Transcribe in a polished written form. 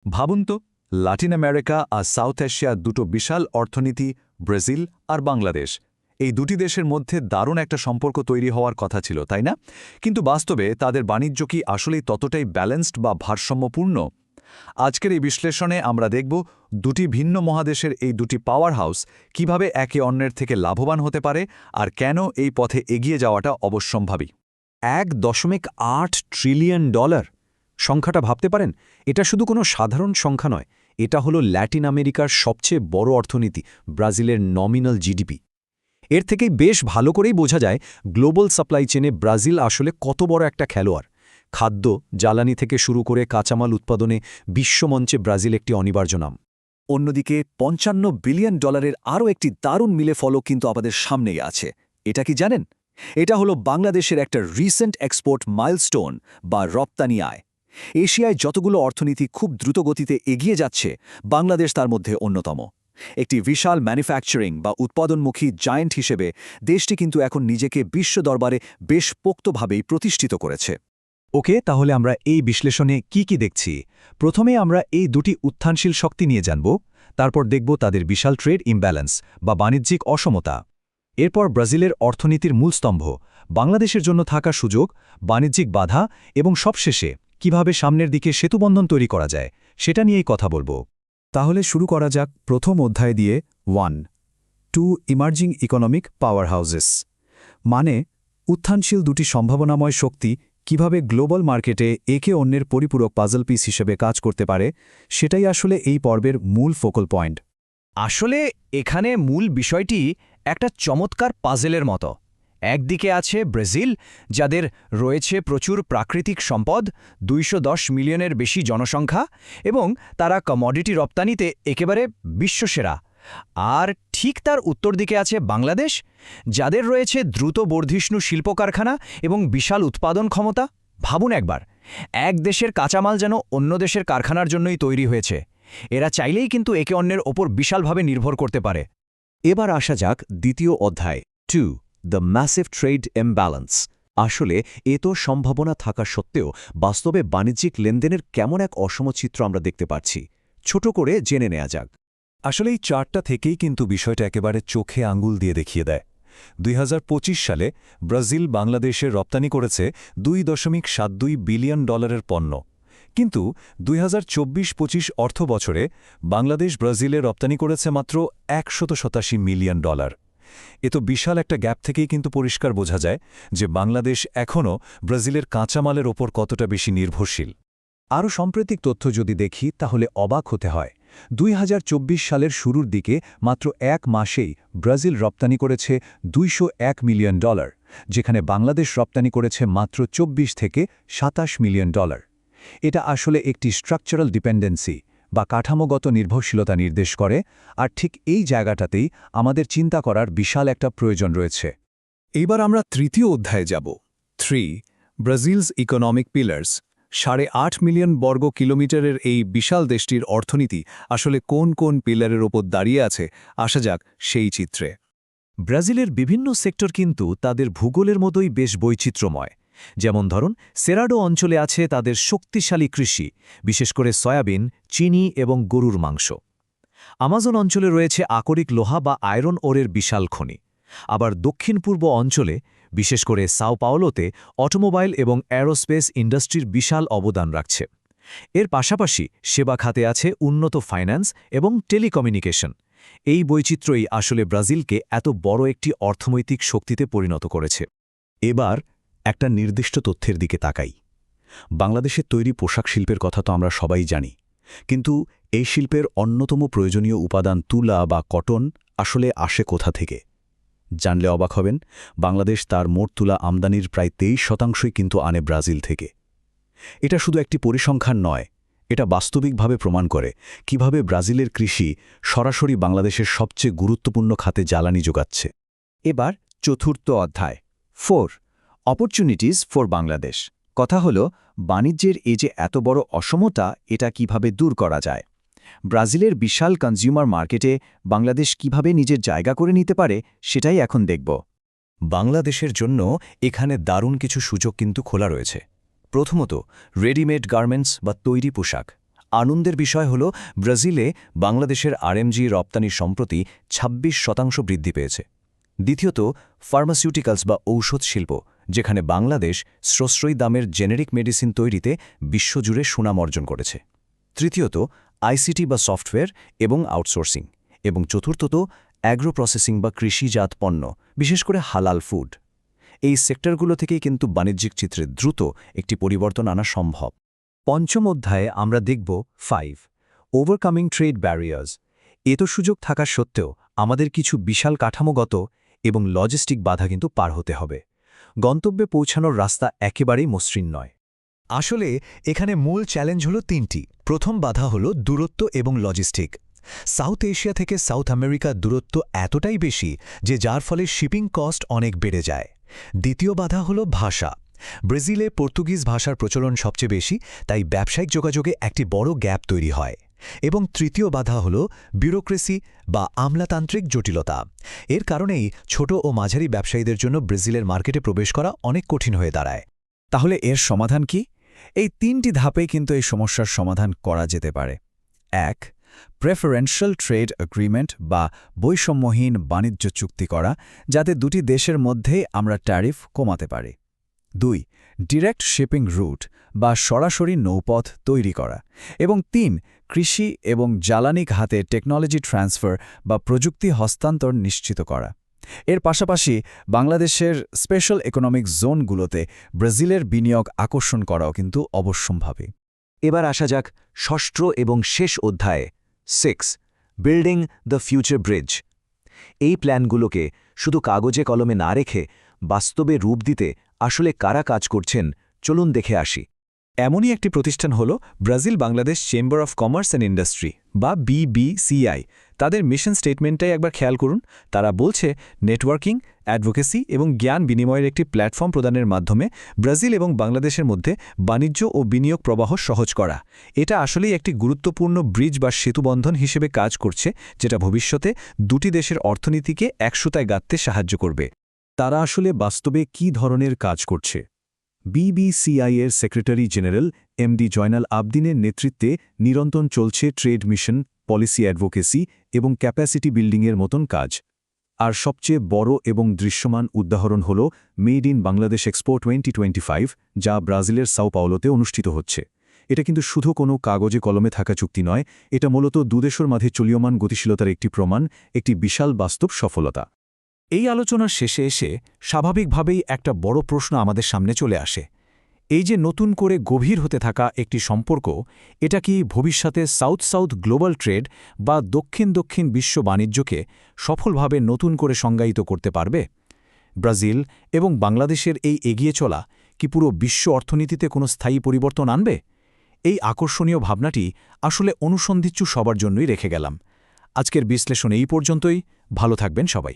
ভাবুন তো, Latin America আর south Asia দুটো বিশাল অর্থনীতি, ব্রাজিল আর বাংলাদেশ। এই দুটি দেশের মধ্যে দারুণ একটা সম্পর্ক তৈরি হওয়ার কথা ছিল, তাই না? কিন্তু বাস্তবে তাদের বাণিজ্য কি আসলেই ততটাই ব্যালেন্সড বা ভারসাম্যপূর্ণ? আজকের এই বিশ্লেষণে আমরা দেখব দুটি ভিন্ন মহাদেশের এই দুটি পাওয়ার হাউস কীভাবে একে অন্যের থেকে লাভবান হতে পারে আর কেন এই পথে এগিয়ে যাওয়াটা অবশ্যম্ভাবী। $1.8 ট্রিলিয়ন সংখ্যাটা ভাবতে পারেন? এটা শুধু কোনো সাধারণ সংখ্যা নয়, এটা হলো ল্যাটিন আমেরিকার সবচেয়ে বড় অর্থনীতি, ব্রাজিলের নমিনাল জিডিপি। এর থেকেই বেশ ভালো করেই বোঝা যায় গ্লোবাল সাপ্লাই চেনে ব্রাজিল আসলে কত বড় একটা খেলোয়াড়। খাদ্য, জ্বালানি থেকে শুরু করে কাঁচামাল উৎপাদনে বিশ্বমঞ্চে ব্রাজিল একটি অনিবার্য নাম। অন্যদিকে $55 বিলিয়ন আরও একটি দারুণ মিলে ফলক কিন্তু আমাদের সামনেই আছে। এটা কি জানেন? এটা হলো বাংলাদেশের একটা রিসেন্ট এক্সপোর্ট মাইলস্টোন বা রপ্তানি আয়। এশিয়ায় যতগুলো অর্থনীতি খুব দ্রুত গতিতে এগিয়ে যাচ্ছে, বাংলাদেশ তার মধ্যে অন্যতম। একটি বিশাল ম্যানুফ্যাকচারিং বা উৎপাদনমুখী জায়েন্ট হিসেবে দেশটি কিন্তু এখন নিজেকে বিশ্ব দরবারে বেশ পোক্তভাবেই প্রতিষ্ঠিত করেছে। ওকে, তাহলে আমরা এই বিশ্লেষণে কি দেখছি? প্রথমে আমরা এই দুটি উত্থানশীল শক্তি নিয়ে জানব, তারপর দেখব তাদের বিশাল ট্রেড ইমব্যালেন্স বা বাণিজ্যিক অসমতা। এরপর ব্রাজিলের অর্থনীতির মূলস্তম্ভ, বাংলাদেশের জন্য থাকা সুযোগ, বাণিজ্যিক বাধা এবং সবশেষে কিভাবে সামনের দিকে সেতুবন্ধন তৈরি করা যায় সেটা নিয়েই কথা বলব। তাহলে শুরু করা যাক প্রথম অধ্যায় দিয়ে। 1. Two emerging economic powerhouses, মানে উত্থানশীল দুটি সম্ভাবনাময় শক্তি কিভাবে গ্লোবাল মার্কেটে একে অন্যের পরিপূরক পাজল পিস হিসেবে কাজ করতে পারে, সেটাই আসলে এই পর্বের মূল ফোকাল পয়েন্ট। আসলে এখানে মূল বিষয়টি একটা চমৎকার পাজেলের মতো। একদিকে আছে ব্রাজিল, যাদের রয়েছে প্রচুর প্রাকৃতিক সম্পদ, 210 মিলিয়নের বেশি জনসংখ্যা, এবং তারা কমোডিটি রপ্তানিতে একেবারে বিশ্বসেরা। আর ঠিক তার উত্তর দিকে আছে বাংলাদেশ, যাদের রয়েছে দ্রুত বর্ধিষ্ণু শিল্প কারখানা এবং বিশাল উৎপাদন ক্ষমতা। ভাবুন একবার, এক দেশের কাঁচামাল যেন অন্য দেশের কারখানার জন্যই তৈরি হয়েছে। এরা চাইলেই কিন্তু একে অন্যের ওপর বিশালভাবে নির্ভর করতে পারে। এবার আসা যাক দ্বিতীয় অধ্যায়, 2. The massive trade imbalance. আসলে এত সম্ভাবনা থাকা সত্ত্বেও বাস্তবে বাণিজ্যিক লেনদেনের কেমন এক অসমচিত্র আমরা দেখতে পাচ্ছি। ছোট করে জেনে নেওয়া যাক। আসলে এই চার্টটা থেকেই কিন্তু বিষয়টা একেবারে চোখে আঙ্গুল দিয়ে দেখিয়ে দেয়। 2025 সালে ব্রাজিল বাংলাদেশের রপ্তানি করেছে $2.72 বিলিয়ন পণ্য, কিন্তু 2024-25 অর্থ বছরে বাংলাদেশ ব্রাজিলে রপ্তানি করেছে মাত্র $187 মিলিয়ন। এ তো বিশাল একটা গ্যাপ থেকেই কিন্তু পরিষ্কার বোঝা যায় যে বাংলাদেশ এখনও ব্রাজিলের কাঁচামালের ওপর কতটা বেশি নির্ভরশীল। আরও সাম্প্রতিক তথ্য যদি দেখি তাহলে অবাক হতে হয়। 2024 সালের শুরুর দিকে মাত্র এক মাসেই ব্রাজিল রপ্তানি করেছে $201 মিলিয়ন, যেখানে বাংলাদেশ রপ্তানি করেছে মাত্র 24 থেকে 27 মিলিয়ন। এটা আসলে একটি স্ট্রাকচারাল ডিপেন্ডেন্সি বা কাঠামোগত নির্ভরশীলতা নির্দেশ করে, আর ঠিক এই জায়গাটাতেই আমাদের চিন্তা করার বিশাল একটা প্রয়োজন রয়েছে। এইবার আমরা তৃতীয় অধ্যায়ে যাব। 3. ব্রাজিলস ইকোনমিক পিলার্স। 8.5 মিলিয়ন বর্গ কিলোমিটারের এই বিশাল দেশটির অর্থনীতি আসলে কোন কোন পিলারের ওপর দাঁড়িয়ে আছে, আসা যাক সেই চিত্রে। ব্রাজিলের বিভিন্ন সেক্টর কিন্তু তাদের ভূগোলের মতোই বেশ বৈচিত্র্যময়। যেমন ধরুন, সেরাডো অঞ্চলে আছে তাদের শক্তিশালী কৃষি, বিশেষ করে সয়াবিন, চিনি এবং গরুর মাংস। আমাজন অঞ্চলে রয়েছে আকরিক লোহা বা আয়রন ওরের বিশাল খনি। আবার দক্ষিণ পূর্ব অঞ্চলে, বিশেষ করে সাও পাওলোতে, অটোমোবাইল এবং অ্যারোস্পেস ইন্ডাস্ট্রির বিশাল অবদান রাখছে। এর পাশাপাশি সেবা খাতে আছে উন্নত ফাইন্যান্স এবং টেলিকমিউনিকেশন। এই বৈচিত্র্যই আসলে ব্রাজিলকে এত বড় একটি অর্থনৈতিক শক্তিতে পরিণত করেছে। এবার একটা নির্দিষ্ট তথ্যের দিকে তাকাই। বাংলাদেশের তৈরি পোশাক শিল্পের কথা তো আমরা সবাই জানি, কিন্তু এই শিল্পের অন্যতম প্রয়োজনীয় উপাদান তুলা বা কটন আসলে আসে কোথা থেকে? জানলে অবাক হবেন, বাংলাদেশ তার মোট তুলা আমদানির প্রায় 23% কিন্তু আনে ব্রাজিল থেকে। এটা শুধু একটি পরিসংখ্যান নয়, এটা বাস্তবিকভাবে প্রমাণ করে কিভাবে ব্রাজিলের কৃষি সরাসরি বাংলাদেশের সবচেয়ে গুরুত্বপূর্ণ খাতে জ্বালানি যোগাচ্ছে। এবার চতুর্থ অধ্যায়, 4. Opportunities for Bangladesh. কথা হলো বাণিজ্যের এই যে এত বড় অসমতা, এটা কিভাবে দূর করা যায়। ব্রাজিলের বিশাল কনজিউমার মার্কেটে বাংলাদেশ কিভাবে নিজের জায়গা করে নিতে পারে, সেটাই এখন দেখব। বাংলাদেশের জন্য এখানে দারুণ কিছু সুযোগ কিন্তু খোলা রয়েছে। প্রথমত, রেডিমেড গার্মেন্টস বা তৈরি পোশাক। আনন্দের বিষয় হল ব্রাজিলে বাংলাদেশের আরএমজি রপ্তানি সম্প্রতি ২৬% বৃদ্ধি পেয়েছে। দ্বিতীয়ত, ফার্মাসিউটিক্যালস বা ঔষধ শিল্প, যেখানে বাংলাদেশ সাশ্রয়ী দামের জেনেরিক মেডিসিন তৈরিতে বিশ্বজুড়ে সুনাম অর্জন করেছে। তৃতীয়ত, আইসিটি বা সফটওয়্যার এবং আউটসোর্সিং। এবং চতুর্থত, অ্যাগ্রো প্রসেসিং বা কৃষিজাত পণ্য, বিশেষ করে হালাল ফুড। এই সেক্টরগুলো থেকেই কিন্তু বাণিজ্যিক চিত্রে দ্রুত একটি পরিবর্তন আনা সম্ভব। পঞ্চম অধ্যায়ে আমরা দেখব 5 ওভারকামিং ট্রেড ব্যারিয়ার্স। এত সুযোগ থাকা সত্ত্বেও আমাদের কিছু বিশাল কাঠামোগত এবং লজিস্টিক বাধা কিন্তু পার হতে হবে। গন্তব্যে পৌঁছানোর রাস্তা একেবারেই মসৃণ নয়। আসলে এখানে মূল চ্যালেঞ্জ হল তিনটি। প্রথম বাধা হল দূরত্ব এবং লজিস্টিক। সাউথ এশিয়া থেকে সাউথ আমেরিকার দূরত্ব এতটাই বেশি যে যার ফলে শিপিং কস্ট অনেক বেড়ে যায়। দ্বিতীয় বাধা হল ভাষা। ব্রাজিলে পর্তুগিজ ভাষার প্রচলন সবচেয়ে বেশি, তাই ব্যবসায়িক যোগাযোগে একটি বড় গ্যাপ তৈরি হয়। এবং তৃতীয় বাধা হল ব্যুরোক্রেসি বা আমলাতান্ত্রিক জটিলতা। এর কারণেই ছোট ও মাঝারি ব্যবসায়ীদের জন্য ব্রাজিলের মার্কেটে প্রবেশ করা অনেক কঠিন হয়ে দাঁড়ায়। তাহলে এর সমাধান কি? এই ৩টি ধাপেই কিন্তু এই সমস্যার সমাধান করা যেতে পারে। ১. প্রেফারেন্সিয়াল ট্রেড এগ্রিমেন্ট বা বৈষম্যহীন বাণিজ্য চুক্তি করা, যাতে দুটি দেশের মধ্যেই আমরা ট্যারিফ কমাতে পারি। ২. ডিরেক্ট শিপিং রুট বা সরাসরি নৌপথ তৈরি করা। এবং ৩. কৃষি এবং জ্বালানি খাতে টেকনোলজি ট্রান্সফার বা প্রযুক্তি হস্তান্তর নিশ্চিত করা। এর পাশাপাশি বাংলাদেশের স্পেশাল ইকোনমিক জোনগুলোতে ব্রাজিলের বিনিয়োগ আকর্ষণ করাও কিন্তু অবশ্যম্ভাবী। এবার আসা যাক ষষ্ঠ এবং শেষ অধ্যায়ে 6 বিল্ডিং দ্য ফিউচার ব্রিজ। এই প্ল্যানগুলোকে শুধু কাগজে কলমে না রেখে বাস্তবে রূপ দিতে আসলে কারা কাজ করছেন, চলুন দেখে আসি। এমনই একটি প্রতিষ্ঠান হল Brazil Bangladesh chamber of commerce and industry বা BBCI। তাদের মিশন স্টেটমেন্টটাই একবার খেয়াল করুন। তারা বলছে নেটওয়ার্কিং, অ্যাডভোকেসি এবং জ্ঞান বিনিময়ের একটি প্ল্যাটফর্ম প্রদানের মাধ্যমে ব্রাজিল এবং বাংলাদেশের মধ্যে বাণিজ্য ও বিনিয়োগ প্রবাহ সহজ করা। এটা আসলেই একটি গুরুত্বপূর্ণ ব্রিজ বা সেতুবন্ধন হিসেবে কাজ করছে, যেটা ভবিষ্যতে দুটি দেশের অর্থনীতিকে একসুতায় গাঁথতে সাহায্য করবে। তারা আসলে বাস্তবে কী ধরনের কাজ করছে? BBCI এর সেক্রেটারি জেনারেল MD জয়নাল আবদিনের নেতৃত্বে নিরন্তর চলছে ট্রেড মিশন, পলিসি অ্যাডভোকেসি এবং ক্যাপাসিটি বিল্ডিংয়ের মতন কাজ। আর সবচেয়ে বড় এবং দৃশ্যমান উদাহরণ হল মেড ইন বাংলাদেশ এক্সপো 2025, যা ব্রাজিলের সাও পাওলোতে অনুষ্ঠিত হচ্ছে। এটা কিন্তু শুধু কোনো কাগজে কলমে থাকা চুক্তি নয়, এটা মূলত দুদেশের মাঝে চলীয়মান গতিশীলতার একটি প্রমাণ, একটি বিশাল বাস্তব সফলতা। এই আলোচনার শেষে এসে স্বাভাবিকভাবেই একটা বড় প্রশ্ন আমাদের সামনে চলে আসে। এই যে নতুন করে গভীর হতে থাকা একটি সম্পর্ক, এটা কি ভবিষ্যতে সাউথ সাউথ গ্লোবাল ট্রেড বা দক্ষিণ দক্ষিণ বিশ্ব বাণিজ্যকে সফলভাবে নতুন করে সংজ্ঞায়িত করতে পারবে? ব্রাজিল এবং বাংলাদেশের এই এগিয়ে চলা কি পুরো বিশ্ব অর্থনীতিতে কোনো স্থায়ী পরিবর্তন আনবে? এই আকর্ষণীয় ভাবনাটি আসলে অনুসন্ধিৎসু সবার জন্যই রেখে গেলাম। আজকের বিশ্লেষণ এই পর্যন্তই। ভালো থাকবেন সবাই।